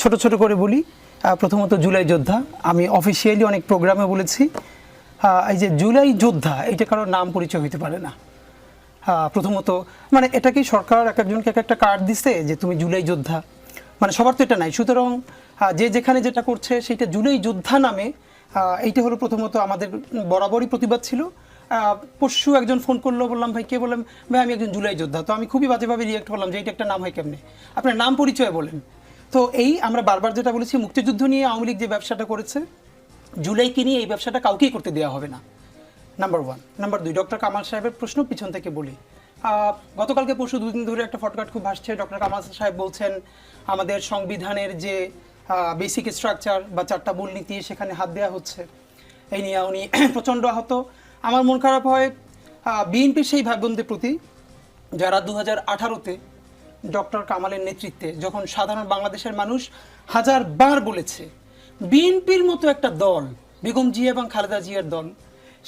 ছোট ছোট করে বলি। প্রথমত জুলাই যোদ্ধা, আমি অফিসিয়ালি অনেক প্রোগ্রামে বলেছি এই যে জুলাই যোদ্ধা এটা কারোর নাম পরিচয় হতে পারে না। প্রথমত মানে এটা কি সরকার এক একজনকে এক একটা কার্ড দিছে যে তুমি জুলাই যোদ্ধা, মানে সবার তো এটা নাই। সুতরাং যে যেখানে যেটা করছে সেটা জুলাই যোদ্ধা নামে, এইটা হলো প্রথমত আমাদের বরাবরই প্রতিবাদ ছিল। পরশু একজন ফোন করলো, বললাম ভাই কে, বললাম ভাই আমি একজন জুলাই যোদ্ধা। তো আমি খুবই বাজেভাবে রিয়েক্ট করলাম যে এটা একটা নাম হয় কেমনে, আপনার নাম পরিচয় বলেন। তো এই আমরা বারবার যেটা বলেছি, মুক্তিযুদ্ধ নিয়ে আওয়ামী লীগ যে ব্যবসাটা করেছে, জুলাইকে নিয়ে এই ব্যবসাটা কাউকেই করতে দেওয়া হবে না, নাম্বার ওয়ান। নাম্বার দুই, ডক্টর কামাল সাহেবের প্রশ্ন পিছন থেকে বলি। গতকালকে পরশু দুদিন ধরে একটা ফটোকাট খুব ভাসছে, ডক্টর কামাল সাহেব বলছেন আমাদের সংবিধানের যে বেসিক স্ট্রাকচার বা 4টা মূলনীতি সেখানে হাত দেওয়া হচ্ছে, এই নিয়ে উনি প্রচণ্ড আহত। আমার মন খারাপ হয় বিএনপির সেই ভাই বোনদের প্রতি যারা 2018-তে ডক্টর কামালের নেতৃত্বে যখন সাধারণ বাংলাদেশের মানুষ হাজারবার বলেছে বিএনপির মতো একটা দল, বেগম জিয়া এবং খালেদা জিয়ার দল,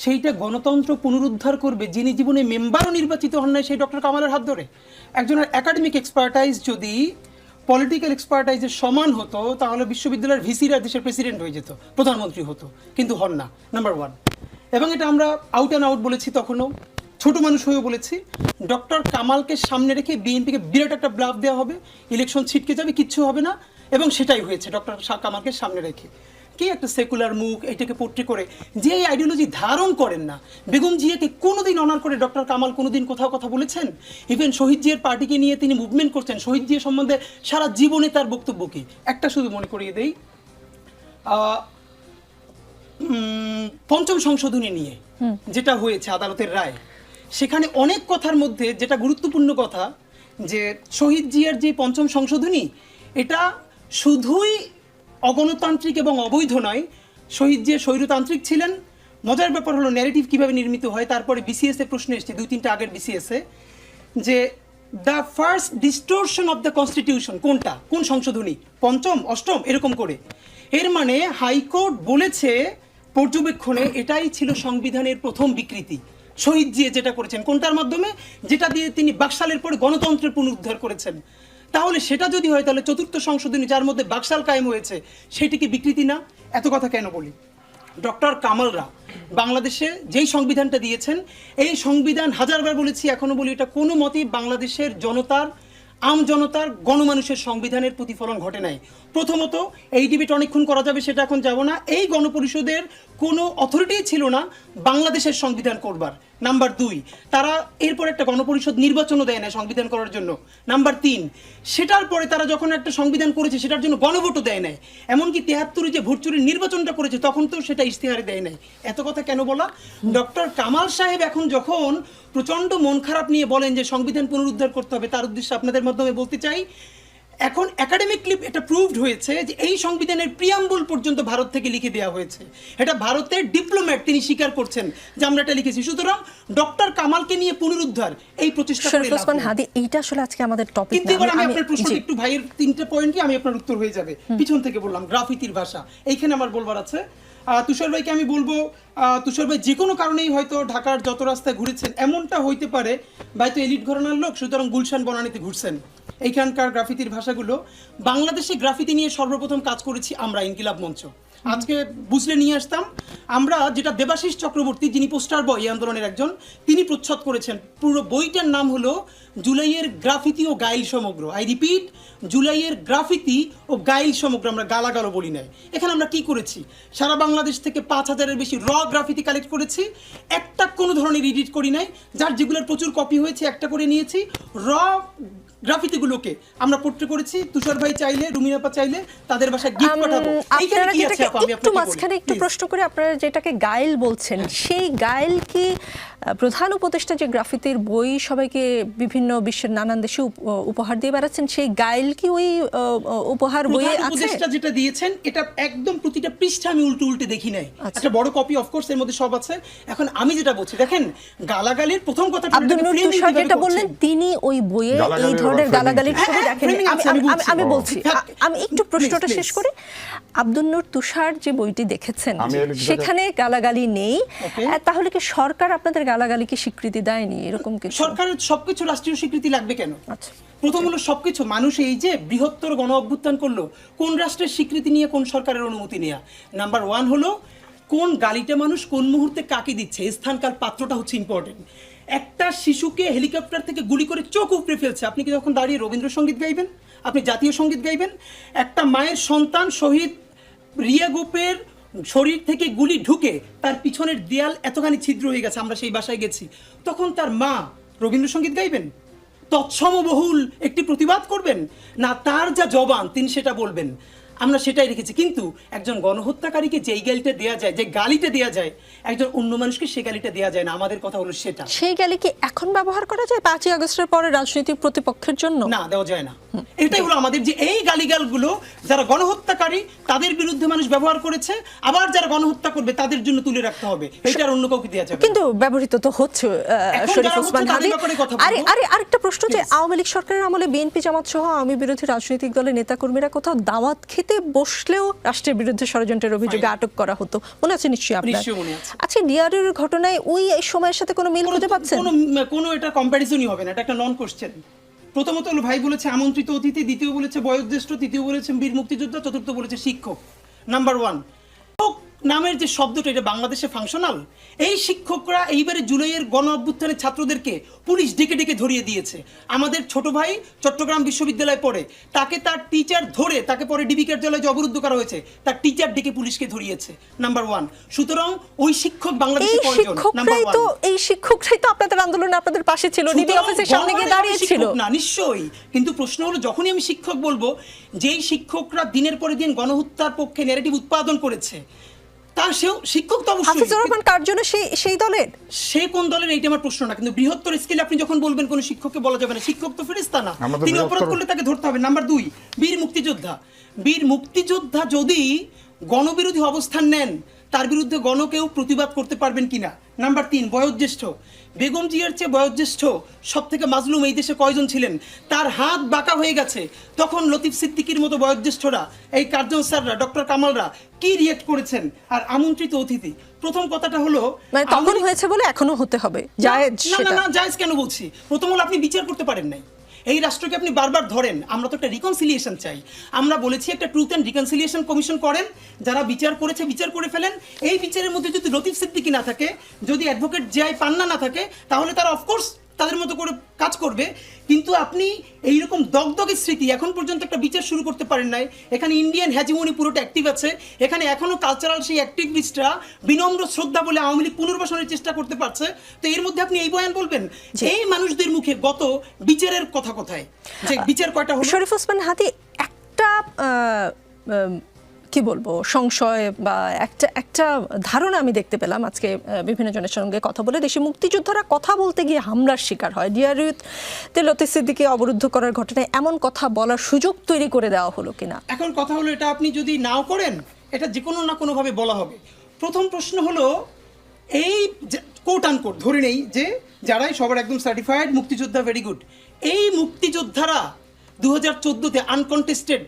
সেইটা গণতন্ত্র পুনরুদ্ধার করবে, যিনি জীবনে মেম্বারও নির্বাচিত হন নাই সেই ডক্টর কামালের হাত ধরে। একজনের একাডেমিক এক্সপার্টাইজ যদি পলিটিক্যাল এক্সপার্টাইজের সমান হতো তাহলে বিশ্ববিদ্যালয়ের ভিসিরা দেশের প্রেসিডেন্ট হয়ে যেত, প্রধানমন্ত্রী হতো, কিন্তু হন না, নাম্বার ওয়ান। এবং এটা আমরা আউট অ্যান্ড আউট বলেছি, তখনও ছোট মানুষ হয়েও বলেছি ডক্টর কামালকে সামনে রেখে বিএনপিকে বিরাট একটা ব্লাফ দেওয়া হবে, ইলেকশন ছিটকে যাবে, কিচ্ছু হবে না, এবং সেটাই হয়েছে ডক্টর কামালকে সামনে রেখে। কি একটা সেকুলার মুখ, এইটাকে পোট্রে করে যে এই আইডিওলজি ধারণ করেন না। বেগম জিয়াকে কোনোদিন অনার করে ডক্টর কামাল কোনোদিন কোথাও কথা বলেছেন? ইভেন শহীদ জিয়ার পার্টিকে নিয়ে তিনি মুভমেন্ট করছেন, শহীদ জিয়া সম্বন্ধে সারা জীবনে তার বক্তব্য কি? একটা শুধু মনে করিয়ে দেই, পঞ্চম সংশোধনী নিয়ে যেটা হয়েছে আদালতের রায়, সেখানে অনেক কথার মধ্যে যেটা গুরুত্বপূর্ণ কথা যে শহীদ জিয়ার যে পঞ্চম সংশোধনী এটা শুধুই অগণতান্ত্রিক এবং অবৈধ নয়, শহীদ জিয়া স্বৈরতান্ত্রিক ছিলেন। মজার ব্যাপার হলো ন্যারেটিভ কিভাবে নির্মিত হয়। তারপরে বিসিএস এ প্রশ্ন এসছে 2-3টা আগের বিসিএস এ যে the first ডিস্টোরশন of the constitution কোনটা, কোন সংশোধনী, পঞ্চম, অষ্টম, এরকম করে। এর মানে হাইকোর্ট বলেছে পর্যবেক্ষণে এটাই ছিল সংবিধানের প্রথম বিকৃতি। শহীদ জিয়া যেটা করেছেন কোনটার মাধ্যমে, যেটা দিয়ে তিনি বাকশালের পরে গণতন্ত্রের পুনরুদ্ধার করেছেন। তাহলে সেটা যদি হয় তাহলে চতুর্থ সংশোধনী যার মধ্যে বাকশাল কায়েম হয়েছে সেটি কি বিকৃতি না? এত কথা কেন বলি? ডক্টর কামালরা বাংলাদেশে যেই সংবিধানটা দিয়েছেন, এই সংবিধান হাজারবার বলেছি, এখনো বলি, এটা কোনো মতেই বাংলাদেশের জনতার, আম জনতার, গণমানুষের সংবিধানের প্রতিফলন ঘটে নাই। প্রথমত এই ডিবেট অনেকক্ষণ করা যাবে, সেটা এখন যাব না। এই গণপরিষদের কোনো অথরিটিই ছিল না বাংলাদেশের সংবিধান করবার। নাম্বার দুই, তারা এরপর একটা গণপরিষদ নির্বাচনও দেয় না সংবিধান করার জন্য। নাম্বার তিন, সেটার পরে তারা যখন একটা সংবিধান করেছে সেটার জন্য গণভোটও দেয় নাই। এমনকি 73-এ যে ভোট চুরির নির্বাচনটা করেছে তখন তো সেটা ইশতেহারে দেয় নাই। এত কথা কেন বলা? ডক্টর কামাল সাহেব এখন যখন প্রচণ্ড মন খারাপ নিয়ে বলেন যে সংবিধান পুনরুদ্ধার করতে হবে, তার উদ্দেশ্যে আপনাদের মাধ্যমে বলতে চাই, এখন একাডেমিকলি এটা প্রুভড হয়েছে যে এই সংবিধানের প্রিয়াম্বল পর্যন্ত ভারত থেকে লিখে দেওয়া হয়েছে। এটা ভারতের ডিপ্লোম্যাট তিনি স্বীকার করছেন যে আমরা এটা লিখেছি। সুতরাং ডক্টর কামালকে নিয়ে পুনরুদ্ধার এই প্রচেষ্টা করে লাভ নেই। হাদি, এইটা আসলে আজকে আমাদের টপিক না। কিন্তু এবার আমি আপনার প্রশ্ন একটু, ভাইয়ের 3টে পয়েন্টই আমি আপনার উত্তর হয়ে যাবে। পিছন থেকে বললাম গ্রাফিতির ভাষা, এইখানে আমার বলবার আছে। তুষার ভাইকে আমি বলবো, তুষার ভাই যে কোনো কারণেই হয়তো ঢাকার যত রাস্তায় ঘুরেছেন, এমনটা হইতে পারে ভাই তো এলিট ঘরানার লোক, সুতরাং গুলশান বনানীতে ঘুরছেন। এইখানকার গ্রাফিতির ভাষাগুলো, বাংলাদেশে গ্রাফিতি নিয়ে সর্বপ্রথম কাজ করেছি আমরা, ইনকিলাব মঞ্চ। আজকে বুঝলে নিয়ে আসতাম আমরা, যেটা দেবাশিস চক্রবর্তী, যিনি পোস্টার বয় এই আন্দোলনের একজন, তিনি প্রচ্ছদ করেছেন। পুরো বইটার নাম হলো জুলাইয়ের গ্রাফিতি ও গাইল সমগ্র। আই রিপিট, জুলাইয়ের গ্রাফিতি ও গাইল সমগ্র। আমরা গালাগালও বলি নাই। এখানে আমরা কি করেছি, সারা বাংলাদেশ থেকে 5000-এর বেশি র গ্রাফিতি কালেক্ট করেছি, একটা কোনো ধরনের এডিট করি নাই, যার যেগুলোর প্রচুর কপি হয়েছে একটা করে নিয়েছি। র গ্রাফিতিগুলোকে আমরা পোর্ট্রে করেছি। তুষার ভাই চাইলে, রুমিনাপা চাইলে তাদের বাসায় গিফট পাঠাবো। এইখানে কি আছে আপা, আমি আপনাকে মাঝখানে একটু প্রশ্ন করে, আপনারা যেটাকে গাইল বলছেন, সেই গাইল কি প্রধান উপদেষ্টা যে গ্রাফিতির বই সবাইকে বিভিন্ন বিশ্বের নানান দেশে উপহার দিয়ে বেড়াচ্ছেন, সেই গাইল কি ওই উপহার বইয়ে আছে? উপদেষ্টা যেটা দিয়েছেন এটা একদম প্রতিটা পৃষ্ঠা আমি উল্টে দেখি নাই, একটা বড় কপি অফকোর্স এর মধ্যে সব আছে। এখন আমি যেটা বলছি, দেখেন গালাগালির প্রথম কথাটা আব্দুল নূর তুষার যেটা বললেন, তিনি ওই বইয়ে এই ধরনের ধরনের গালাগালির ছবি দেখেন। framing আছে, আমি বলছি, আমি একটু প্রশ্নটা শেষ করি। আব্দুল নূর তুষার যে বইটি দেখেছেন সেখানে গালাগালি নেই, তাহলে কি সরকার আপনাদের গালাগালিকে স্বীকৃতি দেয়নি এরকম কিছু? সরকারের সবকিছু রাষ্ট্রীয় স্বীকৃতি লাগবে কেন? আচ্ছা, প্রথম হলো সবকিছু মানুষ এই যে বৃহত্তর গণ অভ্যুত্থান করলো, কোন রাষ্ট্রের স্বীকৃতি নিয়ে, কোন সরকারের অনুমতি নেওয়া? নাম্বার ওয়ান হলো কোন গালিটা মানুষ কোন মুহূর্তে কাকে দিচ্ছে, স্থানকাল পাত্রটা হচ্ছে ইম্পর্টেন্ট। একটা শিশুকে হেলিকপ্টার থেকে গুলি করে চোখ উপড়ে ফেলছে, আপনি কি যখন দাঁড়িয়ে রবীন্দ্রসঙ্গীত গাইবেন? আপনি জাতীয় সঙ্গীত গাইবেন? একটা মায়ের সন্তান শহীদ রিয়া গোপের শরীর থেকে গুলি ঢুকে তার পিছনের দেয়াল এতখানি ছিদ্র হয়ে গেছে, আমরা সেই বাসায় গেছি, তখন তার মা রবীন্দ্রসঙ্গীত গাইবেন? তৎসমবহুল একটি প্রতিবাদ করবেন? না, তার যা জবান তিনি সেটা বলবেন। আমরা সেটাই রেখেছি। কিন্তু একজন গণহত্যাকারীকে যেই গালিটা দেয়া যায়, যে গালিটা দেয়া যায়, একজন অন্য মানুষকে সে গালিটা দেয়া যায় না। আমাদের কথা হলো সেটা। সেই গালি কি এখন ব্যবহার করা যায় 5ই আগস্টের পরে রাজনৈতিক প্রতিপক্ষের জন্য? না, দেওয়া যায় না। এটাই হলো আমাদের যে এই গালিগালগুলো যারা গণহত্যাকারী তাদের বিরুদ্ধে মানুষ ব্যবহার করেছে, আবার যারা গণহত্যা করবে তাদের জন্য তুলে রাখতে হবে, এটা আর অন্য কাউকে দেওয়া যাবে না। কিন্তু ব্যবহৃত তো হচ্ছে শরীফ ওসমান হাদি। আরেকটা প্রশ্ন, যে আওয়ামী লীগ সরকারের আমলে বিএনপি জামাত সহ আওয়ামী বিরোধী রাজনৈতিক দলের নেতাকর্মীরা কোথাও দাওয়াত খেতে বসলেও রাষ্ট্রের বিরুদ্ধে ষড়যন্ত্রের অভিযোগে আটক করা হতো, মনে আছে নিশ্চয়ই আপনার? আচ্ছা, ডিআরইউর ঘটনায় ওই সময়ের সাথে কোনো মিল খুঁজে পাচ্ছেন? কোনো এটা কম্প্যারিজনই হবে না, এটা একটা নন কোশ্চেন। প্রথমত হলো ভাই বলেছে আমন্ত্রিত অতিথি, দ্বিতীয় বলেছে বয়োজ্যেষ্ঠ, তৃতীয় বলেছে বীর মুক্তিযোদ্ধা, চতুর্থ বলেছে শিক্ষক। নাম্বার ওয়ান, নামের যে শব্দটা এটা বাংলাদেশে ফাংশনাল। এই শিক্ষকরা এইবারে জুলাইয়ের গণ অভ্যুত্থানের ছাত্রদেরকে পুলিশ ডেকে ডেকে ধরিয়ে দিয়েছে। আমাদের ছোট ভাই চট্টগ্রাম বিশ্ববিদ্যালয়ে পড়ে, তাকে তার টিচার ধরে, তাকে পরে ডিবি কার্যালয়ে যে অবরুদ্ধ করা হয়েছে, তার টিচার ডেকে পুলিশকে ধরিয়েছে। Number one. সুতরাং ওই শিক্ষক বাংলাদেশে কয়জন? নাম্বার ওয়ান, এই শিক্ষকরাই তো আপনাদের আন্দোলনে আপনাদের পাশে ছিল, ডিবি অফিসের সামনে গিয়ে দাঁড়িয়েছিল না? নিশ্চয়ই। কিন্তু প্রশ্ন হলো যখনই আমি শিক্ষক বলবো, যেই শিক্ষকরা দিনের পরে দিন গণহত্যার পক্ষে ন্যারেটিভ উৎপাদন করেছে, তার সেও শিক্ষক তো অবশ্যই। হাফিজুর রহমান কার জন্য সেই দলের? সে কোন দলের এইটা আমার প্রশ্ন না, কিন্তু বৃহত্তর স্কেলে আপনি যখন বলবেন কোন শিক্ষককে বলা যাবে না, শিক্ষক তো ফেরেশতা না, তিনি অপরাধ করলে তাকে ধরতে হবে। নাম্বার দুই, বীর মুক্তিযোদ্ধা। বীর মুক্তিযোদ্ধা যদি গণবিরোধী অবস্থান নেন, তার বিরুদ্ধে গণ কেউ প্রতিবাদ করতে পারবেন কিনা? নাম্বার তিন, বয়োজ্যেষ্ঠ। বেগম জিয়ার চেয়ে বয়োজ্যেষ্ঠ সব থেকে মাজলুম এই দেশে কয়জন ছিলেন? তার হাত বাঁকা হয়ে গেছে, তখন লতিফ সিদ্দিকীর মতো বয়োজ্যেষ্ঠরা, এই কার্জন স্যাররা, ডক্টর কামালরা কি রিয়েক্ট করেছেন? আর আমন্ত্রিত অতিথি, প্রথম কথাটা হলো তখন হয়েছে বলে এখনো হতে হবে জায়েজ? না, জায়েজ কেন বলছি? প্রথম হলো আপনি বিচার করতে পারেন নাই, এই রাষ্ট্রকে আপনি বারবার ধরেন। আমরা তো একটা রিকনসিলিয়েশন চাই, আমরা বলেছি একটা ট্রুথ অ্যান্ড রিকনসিলিয়েশন কমিশন করেন, যারা বিচার করেছে বিচার করে ফেলেন। এই বিচারের মধ্যে যদি লতিফ সিদ্দিকী না থাকে, যদি অ্যাডভোকেট জিআই পান্না না থাকে, তাহলে তারা অফকোর্স তাদের মতো করে কাজ করবে। কিন্তু আপনি এইরকম দগদগের স্মৃতি, এখন পর্যন্ত একটা বিচার শুরু করতে পারেন নাই। এখানে ইন্ডিয়ান হ্যাজিমনি পুরোটা অ্যাক্টিভ আছে, এখানে এখনো কালচারাল সেই অ্যাক্টিভিস্টরা বিনম্র শ্রদ্ধা বলে আওয়ামী লীগ পুনর্বাসনের চেষ্টা করতে পারছে। তো এর মধ্যে আপনি এই বয়ান বলবেন? এই মানুষদের মুখে গত বিচারের কথা কোথায়? যে বিচার কয়টা হলো? শরীফ ওসমান হাদি, একটা কি বলবো সংশয় বা একটা ধারণা আমি দেখতে পেলাম আজকে বিভিন্ন জনের সঙ্গে কথা বলে, দেশে মুক্তিযোদ্ধারা কথা বলতে গিয়ে হামলার শিকার হয়। ডিআরইউতে লতিফ সিদ্দিকীকে অবরুদ্ধ করার ঘটনায় এমন কথা বলার সুযোগ তৈরি করে দেওয়া হলো কিনা? এখন কথা হলো, এটা আপনি যদি নাও করেন, এটা যে কোনো না কোনোভাবে বলা হবে। প্রথম প্রশ্ন হলো, এই কোট আনকোট ধরে নেই যে যারাই সবার একদম সার্টিফাইড মুক্তিযোদ্ধা, ভেরি গুড, এই মুক্তিযোদ্ধারা 2014-তে আনকন্টেস্টেড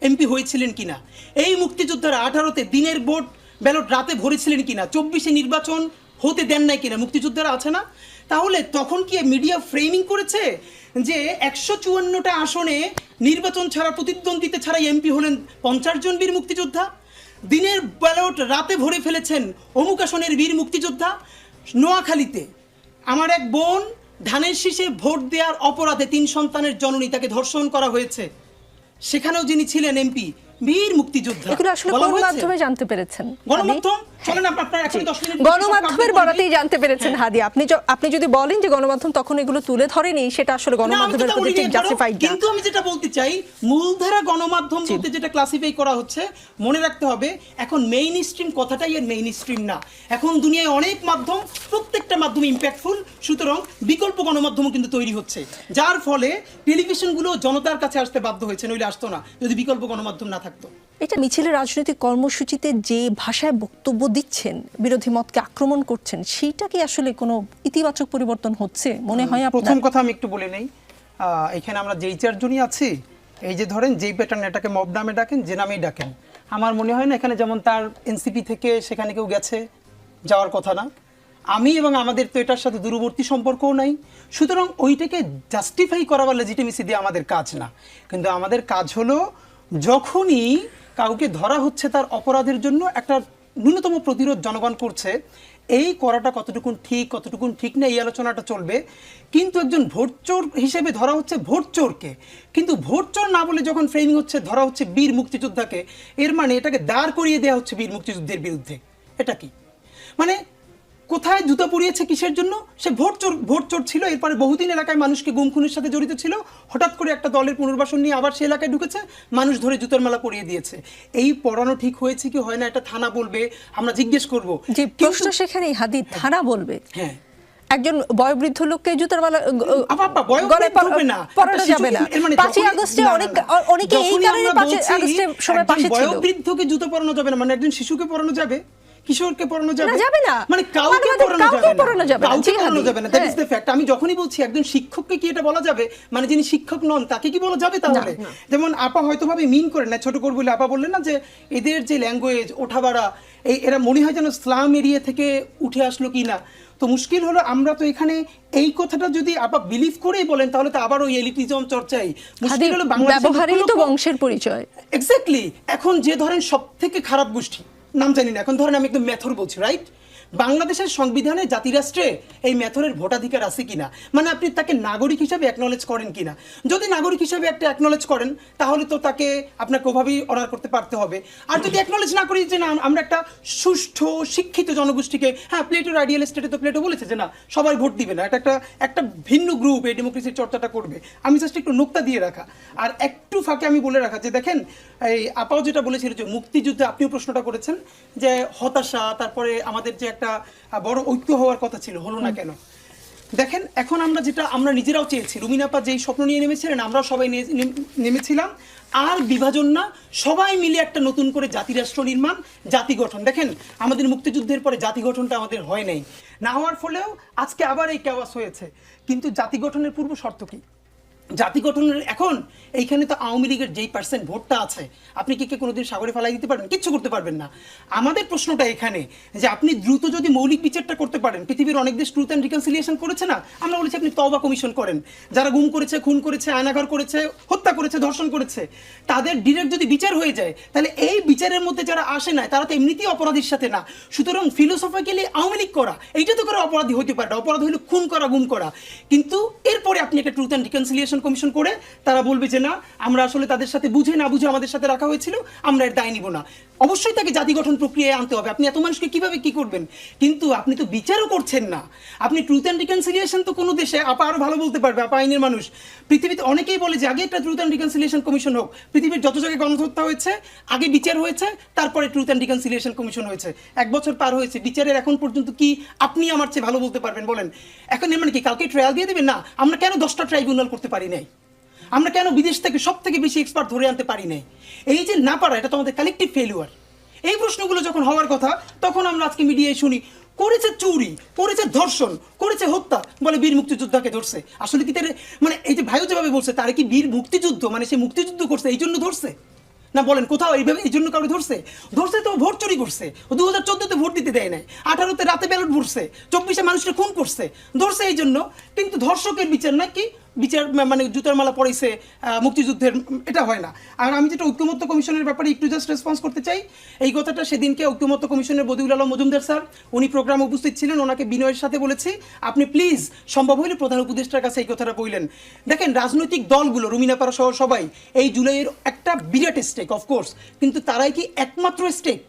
এমপি হয়েছিলেন কিনা? এই মুক্তিযোদ্ধারা 18-তে দিনের ভোট ব্যালট রাতে ভরেছিলেন কিনা? 24-এ নির্বাচন হতে দেন নাই কিনা? মুক্তিযোদ্ধারা আছে না? তাহলে তখন কি মিডিয়া ফ্রেমিং করেছে যে 154টা আসনে নির্বাচন ছাড়া, প্রতিদ্বন্দ্বিতা ছাড়া এমপি হলেন 50 জন বীর মুক্তিযোদ্ধা? দিনের ব্যালট রাতে ভরে ফেলেছেন অমুক আসনের বীর মুক্তিযোদ্ধা। নোয়াখালীতে আমার এক বোন ধানের শীষে ভোট দেওয়ার অপরাধে 3 সন্তানের জননী, তাকে ধর্ষণ করা হয়েছে, সেখানেও যিনি ছিলেন এমপি, বীর মুক্তিযোদ্ধা। এগুলো আসলে কোন মাধ্যমে জানতে পেরেছেন? গণমাধ্যম। চলেন আপনারা এখন 10 মিনিট গণমাধ্যমের বরাতেই জানতে পেরেছেন হাদি। আপনি যদি বলেন যে গণমাধ্যম তখন এগুলো তুলে ধরেনি, সেটা আসলে গণমাধ্যমের প্রতি ঠিক জাস্টিফাইড না। কিন্তু আমি যেটা বলতে চাই, মূলধারা গণমাধ্যম বলতে যেটা ক্লাসিফাই করা হচ্ছে, মনে রাখতে হবে এখন মেইন স্ট্রিম কথাটাই এর মেইন স্ট্রিম না। এখন দুনিয়ায় অনেক মাধ্যম, প্রত্যেকটা মাধ্যম ইম্প্যাক্টফুল, সুতরাং বিকল্প গণমাধ্যমও কিন্তু তৈরি হচ্ছে, যার ফলে টেলিভিশনগুলো জনতার কাছে আসতে বাধ্য হয়েছে, নইলে আসতো না যদি বিকল্প গণমাধ্যম না থাকতো। এটা মিছিলের রাজনৈতিক কর্মসূচিতে যে ভাষায় বক্তব্য দিচ্ছেন, বিরোধী মতকে আক্রমণ করছেন, সেইটা কি আসলে কোনো ইতিবাচক পরিবর্তন হচ্ছে মনে হয় আপনার? প্রথম কথা আমি একটু বলে নেই, এখানে আমরা যেই চারজনই আছি, এই যে ধরেন যেই প্যাটার্ন এটাকে মব নামে ডাকেন, যে নামেই ডাকেন, আমার মনে হয় না এখানে যেমন তার এনসিপি থেকে সেখানে কেউ গেছে, যাওয়ার কথা না। আমি এবং আমাদের তো এটার সাথে দূরবর্তী সম্পর্কও নাই, সুতরাং ওইটাকে জাস্টিফাই করা বা লেজিটিমেসি দিয়ে আমাদের কাজ না। কিন্তু আমাদের কাজ হলো যখনই কাউকে ধরা হচ্ছে তার অপরাধের জন্য একটা ন্যূনতম প্রতিরোধ জনগণ করছে, এই করাটা কতটুকুন ঠিক না এই আলোচনাটা চলবে। কিন্তু একজন ভোট চোর হিসেবে ধরা হচ্ছে ভোট চোরকে, কিন্তু ভোট চোর না বলে যখন ফ্রেমিং হচ্ছে ধরা হচ্ছে বীর মুক্তিযোদ্ধাকে, এর মানে এটাকে দাঁড় করিয়ে দেওয়া হচ্ছে বীর মুক্তিযুদ্ধের বিরুদ্ধে। এটা কি মানে কোথায় জুতা পরিয়েছে কিসের জন্য? সে ভোট চোর ছিল, এরপরে বহুদিন এলাকায় মানুষকে গুম খুনের সাথে জড়িত ছিল, হঠাৎ করে একটা দলের পুনর্বাসন নিয়ে আবার সে এলাকায় ঢুকেছে, মানুষ ধরে জুতার মালা পরিয়ে দিয়েছে। এই পড়ানো ঠিক হয়েছে কি হয় না এটা থানা বলবে, আমরা জিজ্ঞেস করব। যে প্রশ্ন সেখানে হাদি থানা বলবে। হ্যাঁ, একজন বয়োবৃদ্ধ লোককে জুতার মালা গলায় পরানো যাবে না। 5ই আগস্টে অনেকে এই কারণে 5ই আগস্টের সময় পাশে ছিল। বয়োবৃদ্ধকে জুতো পরানো যাবে না মানে একজন শিশুকে পরানো যাবে, কিশোরকে পরানো যাবে না, মানে কাউকে পরানো যাবে না। That is the fact. আমি যখনই বলছি একজন শিক্ষককে কি এটা বলা যাবে, মানে যিনি শিক্ষক নন তাকে কি বলা যাবে? তাহলে যেমন আপা হয়তো ভাবে মিন করেন না, ছোট করে বলে আপা বললেন না যে এদের যে ল্যাঙ্গুয়েজ ওঠাবাড়া, এরা মনে হয় যেন স্লাম এরিয়া থেকে উঠে আসলো কি না। তো মুশকিল হলো আমরা তো এখানে এই কথাটা যদি আপা বিলিভ করেই বলেন তাহলে তো আবার ওই এলিটিজম চর্চাই। মুশকিল হলো ব্যবহারেই তো বংশের পরিচয়। এক্স্যাক্টলি। এখন যে ধরেন সবথেকে খারাপ গোষ্ঠী, নাম জানি না, এখন ধরেন আমি একদম মেথর বলছি, রাইট? বাংলাদেশের সংবিধানে জাতিরাষ্ট্রে এই মেথরের ভোটাধিকার আছে কিনা, মানে আপনি তাকে নাগরিক হিসেবে অ্যাকনলেজ করেন কিনা। যদি নাগরিক হিসেবে একটা অ্যাকনলেজ করেন তাহলে তো তাকে আপনাকে ওভাবেই অনার করতে পারতে হবে। আর যদি অ্যাকনলেজ না করি যে না আমরা একটা সুষ্ঠু শিক্ষিত জনগোষ্ঠীকে, হ্যাঁ প্লেটোর আইডিয়াল স্টেটে তো প্লেটো বলেছে যে না সবাই ভোট দিবে না, এটা একটা ভিন্ন গ্রুপ এই ডেমোক্রেসির চর্চাটা করবে। আমি জাস্ট একটু নোক্তা দিয়ে রাখা আর একটু ফাঁকে আমি বলে রাখা যে দেখেন এই আপাও যেটা বলেছিল যে মুক্তিযুদ্ধে, আপনিও প্রশ্নটা করেছেন যে হতাশা, তারপরে আমাদের যে একটা বড় ঐক্য হওয়ার কথা ছিল, হলো না কেন? দেখেন এখন আমরা নিজেরাও চেয়েছি, রুমিনাপা যেই স্বপ্ন নিয়ে নেমেছিলেন আমরাও সবাই নেমেছিলাম, আর বিভাজন না, সবাই মিলে একটা নতুন করে জাতিরাষ্ট্র নির্মাণ, জাতি গঠন। দেখেন আমাদের মুক্তিযুদ্ধের পরে জাতি গঠনটা আমাদের হয় নাই, না হওয়ার ফলেও আজকে আবার এই কেওয়াস হয়েছে। কিন্তু জাতি গঠনের পূর্ব শর্ত কি? জাতি গঠনের এখন এইখানে তো আওয়ামী লীগের যেই পার্সেন্ট ভোটটা আছে, আপনি কি কোনোদিন সাগরে ফেলাই দিতে পারবেন? কিচ্ছু করতে পারবেন না। আমাদের প্রশ্নটা এখানে যে আপনি দ্রুত যদি মৌলিক বিচারটা করতে পারেন, পৃথিবীর অনেক দেশ ট্রুথ অ্যান্ড রিকনসিলিয়েশন করেছে না, আমরা বলেছি আপনি তওবা কমিশন করেন। যারা গুম করেছে, খুন করেছে, আয়নাঘর করেছে, হত্যা করেছে, ধর্ষণ করেছে, তাদের ডিরেক্ট যদি বিচার হয়ে যায় তাহলে এই বিচারের মধ্যে যারা আসে না তারা তো এমনিতেই অপরাধীর সাথে না। সুতরাং ফিলোসফিক্যালি আওয়ামী লীগ করা এইটা তো করে অপরাধী হতে পারে না, অপরাধ হলো খুন করা, গুম করা। কিন্তু এরপরে আপনি একটা ট্রুথ অ্যান্ড রিকনসিলিয়েশন কমিশন করে তারা বলবে যে না আমরা আসলে তাদের সাথে বুঝে না বুঝে আমাদের সাথে রাখা হয়েছিল, আমরা এর দায় নিব না। অবশ্যই তাকে জাতি গঠন প্রক্রিয়ায় আনতে হবে। আপনি এত মানুষকে কিভাবে কি করবেন? কিন্তু আপনি তো বিচারও করছেন না। আপনি ট্রুথ অ্যান্ড রিকনসিলিয়েশন তো কোনো দেশে, আপা আরো ভালো বলতে পারবে, আপা আইনের মানুষ, পৃথিবীতে অনেকেই বলে যে আগে একটা ট্রুথ অ্যান্ড রিকনসিলিয়েশন কমিশন হোক। পৃথিবীর যত জায়গায় গণহত্যা হয়েছে আগে বিচার হয়েছে, তারপরে ট্রুথ অ্যান্ড রিকনসিলিয়েশন কমিশন হয়েছে। 1 বছর পার হয়েছে, বিচারের এখন পর্যন্ত কি আপনি আমার চেয়ে ভালো বলতে পারবেন বলেন? এখন এর মানে কি কালকে ট্রায়াল দিয়ে দেবেন? না, আমরা কেন 10টা ট্রাইব্যুনাল করতে পারি নাই? আমরা কেন বিদেশ থেকে সব থেকে বেশি এক্সপার্ট ধরে আনতে পারি নাই? এই যে না পারা, এটা তো আমাদের কালেকটিভ ফেলিওর। এই প্রশ্নগুলো যখন হওয়ার কথা তখন আমরা আজকে মিডিয়ায় শুনি করেছে চুরি, করেছে ধর্ষণ, করেছে হত্যা, বলে বীর মুক্তিযোদ্ধাকে ধরছে। আসলে কি তার মানে এই যে ভাইও যেভাবে বলছে তারা কি বীর মুক্তিযুদ্ধ মানে সে মুক্তিযুদ্ধ করছে এই জন্য ধরছে না? বলেন কোথাও এইভাবে এই জন্য কারো ধরছে? তো ভোট চুরি করছে, 2014-তে ভোট দিতে দেয় নাই, 18-তে রাতে ব্যালট ভরছে, 24-এ মানুষকে খুন করছে, ধরছে এই জন্য। কিন্তু ধর্ষকের বিচার নাকি বিচার মানে জুতার মালা পড়াইছে মুক্তিযুদ্ধের, এটা হয় না। আর আমি যেটা ঐক্যমত্য কমিশনের ব্যাপারে একটু জাস্ট রেসপন্স করতে চাই, এই কথাটা সেদিনকে ঐক্যমত্য কমিশনের বদিউল আলম মজুমদার স্যার উনি প্রোগ্রামে উপস্থিত ছিলেন, ওনাকে বিনয়ের সাথে বলেছি আপনি প্লিজ সম্ভব হলে প্রধান উপদেষ্টার কাছে এই কথাটা বললেন। দেখেন রাজনৈতিক দলগুলো, রুমিনাপাড়া সহ সবাই এই জুলাইয়ের একটা বিরাট স্টেক অফকোর্স, কিন্তু তারাই কি একমাত্র স্টেক?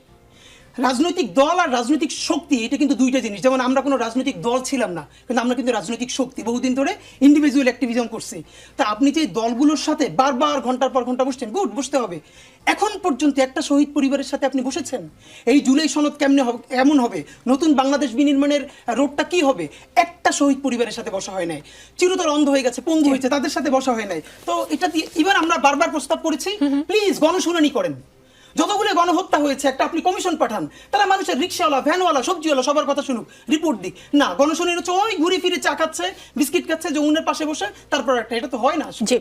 রাজনৈতিক দল আর রাজনৈতিক শক্তি এটা কিন্তু দুইটা জিনিস। যেমন আমরা কোনো রাজনৈতিক দল ছিলাম না, কিন্তু আমরা কিন্তু রাজনৈতিক শক্তি, বহুদিন ধরে ইন্ডিভিজুয়াল অ্যাক্টিভিজম করছি। তা আপনি যে দলগুলোর সাথে বারবার ঘন্টার পর ঘন্টা বসছেন, গুড, বসতে হবে। এখন পর্যন্ত একটা শহীদ পরিবারের সাথে আপনি বসেছেন? এই জুলাই সনদ কেমন হবে, নতুন বাংলাদেশ বিনির্মাণের রোডটা কি হবে, একটা শহীদ পরিবারের সাথে বসা হয় নাই। চিরতর অন্ধ হয়ে গেছে, পঙ্গু হয়েছে, তাদের সাথে বসা হয় নাই। তো এটা দিয়ে এবার আমরা বারবার প্রস্তাব করেছি প্লিজ গণশুনানি করেন। যতগুলো গণহত্যা হয়েছে একটা আপনি কমিশন পাঠান, তারা মানুষের রিক্সাওয়ালা, ভ্যানওয়ালা, সবজিওয়ালা সবার কথা শুনুক, রিপোর্ট দিক। না, গণশুনানি হচ্ছে ওই ঘুরে ফিরে চা খাচ্ছে, বিস্কিট খাচ্ছে যমুনার পাশে বসে, তারপর একটা, এটা তো হয় না। জি।